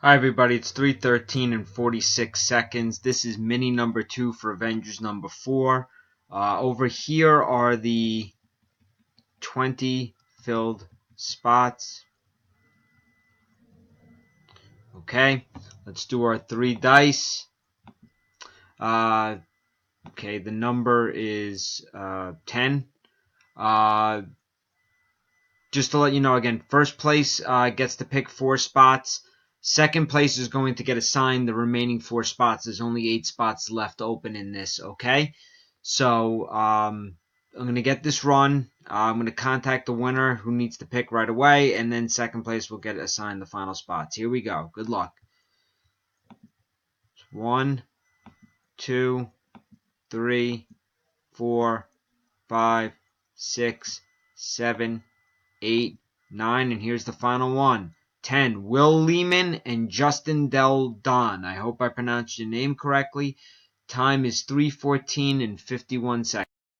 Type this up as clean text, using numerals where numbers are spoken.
Hi everybody, it's 3:13 and 46 seconds. This is mini number 2 for Avengers number 4. Over here are the 20 filled spots. Okay, let's do our 3 dice. Okay, the number is 10. Just to let you know again, first place gets to pick 4 spots. Second place is going to get assigned the remaining 4 spots. There's only 8 spots left open in this, okay? So I'm going to get this run. I'm going to contact the winner who needs to pick right away, and then second place will get assigned the final spots. Here we go. Good luck. 1, 2, 3, 4, 5, 6, 7, 8, 9, and here's the final one. 10. Will Lehman and Justin Del Don. I hope I pronounced your name correctly. Time is 3:14 and 51 seconds.